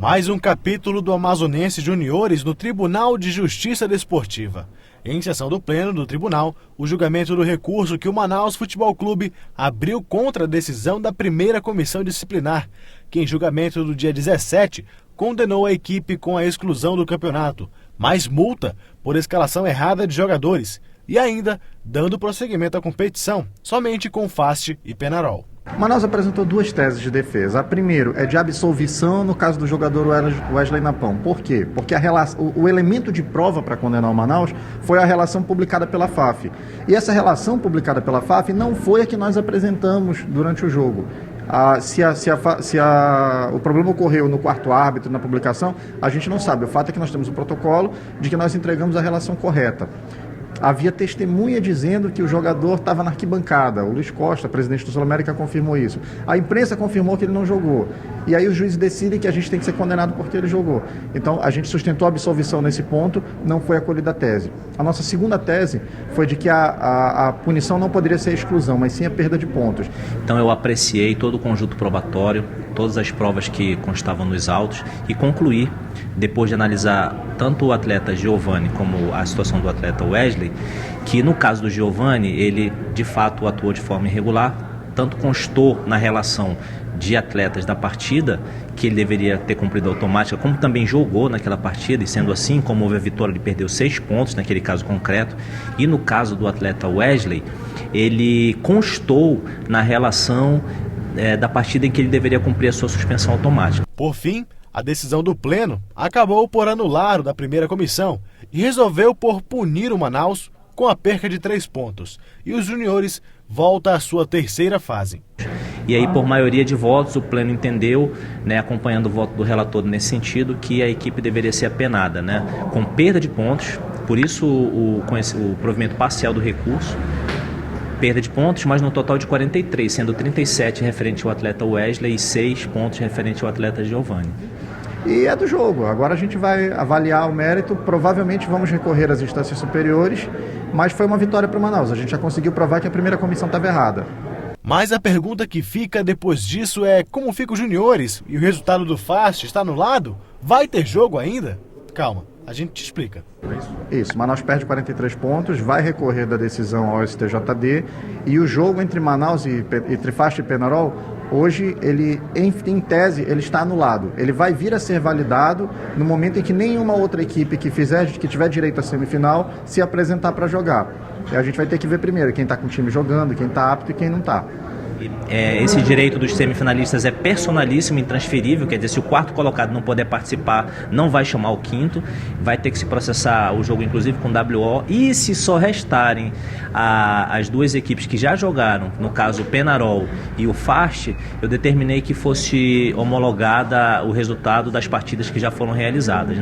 Mais um capítulo do Amazonense Juniores no Tribunal de Justiça Desportiva. Em sessão do Pleno do Tribunal, o julgamento do recurso que o Manaus Futebol Clube abriu contra a decisão da primeira comissão disciplinar, que em julgamento do dia 17 condenou a equipe com a exclusão do campeonato, mais multa por escalação errada de jogadores e ainda dando prosseguimento à competição, somente com Fast e Penarol. Manaus apresentou duas teses de defesa. A primeira é de absolvição no caso do jogador Wesley Napão. Por quê? Porque o elemento de prova para condenar o Manaus foi a relação publicada pela FAF. E essa relação publicada pela FAF não foi a que nós apresentamos durante o jogo. O problema ocorreu no quarto árbitro, na publicação, a gente não sabe. O fato é que nós temos um protocolo de que nós entregamos a relação correta. Havia testemunha dizendo que o jogador estava na arquibancada. O Luiz Costa, presidente do Sul-América, confirmou isso. A imprensa confirmou que ele não jogou. E aí os juízes decidem que a gente tem que ser condenado porque ele jogou. Então a gente sustentou a absolvição nesse ponto, não foi acolhida a tese. A nossa segunda tese foi de que a punição não poderia ser a exclusão, mas sim a perda de pontos. Então eu apreciei todo o conjunto probatório, todas as provas que constavam nos autos e concluí, depois de analisar tanto o atleta Giovani como a situação do atleta Wesley, que no caso do Giovani, ele de fato atuou de forma irregular, tanto constou na relação de atletas da partida, que ele deveria ter cumprido automática, como também jogou naquela partida, e sendo assim, como houve a vitória, ele perdeu 6 pontos naquele caso concreto, e no caso do atleta Wesley, ele constou na relação da partida em que ele deveria cumprir a sua suspensão automática. Por fim, a decisão do Pleno acabou por anular o da primeira comissão e resolveu por punir o Manaus com a perca de 3 pontos. E os juniores voltam à sua terceira fase. E aí, por maioria de votos, o Pleno entendeu, acompanhando o voto do relator nesse sentido, que a equipe deveria ser apenada, com perda de pontos. Por isso, o provimento parcial do recurso, perda de pontos, mas no total de 43, sendo 37 referente ao atleta Wesley e 6 pontos referente ao atleta Giovani. E é do jogo. Agora a gente vai avaliar o mérito. Provavelmente vamos recorrer às instâncias superiores, mas foi uma vitória para o Manaus. A gente já conseguiu provar que a primeira comissão estava errada. Mas a pergunta que fica depois disso é como ficam os juniores? E o resultado do Fast está anulado? Vai ter jogo ainda? Calma, a gente te explica. Isso, Manaus perde 43 pontos, vai recorrer da decisão ao STJD e o jogo entre Manaus entre Fast e Penarol, hoje, ele, em tese, ele está anulado. Ele vai vir a ser validado no momento em que nenhuma outra equipe que tiver direito à semifinal se apresentar para jogar. E a gente vai ter que ver primeiro quem está com o time jogando, quem está apto e quem não está. Esse direito dos semifinalistas é personalíssimo, intransferível, quer dizer, se o quarto colocado não puder participar, não vai chamar o quinto, vai ter que se processar o jogo, inclusive, com WO, e se só restarem as duas equipes que já jogaram, no caso o Penarol e o Fast, eu determinei que fosse homologada o resultado das partidas que já foram realizadas.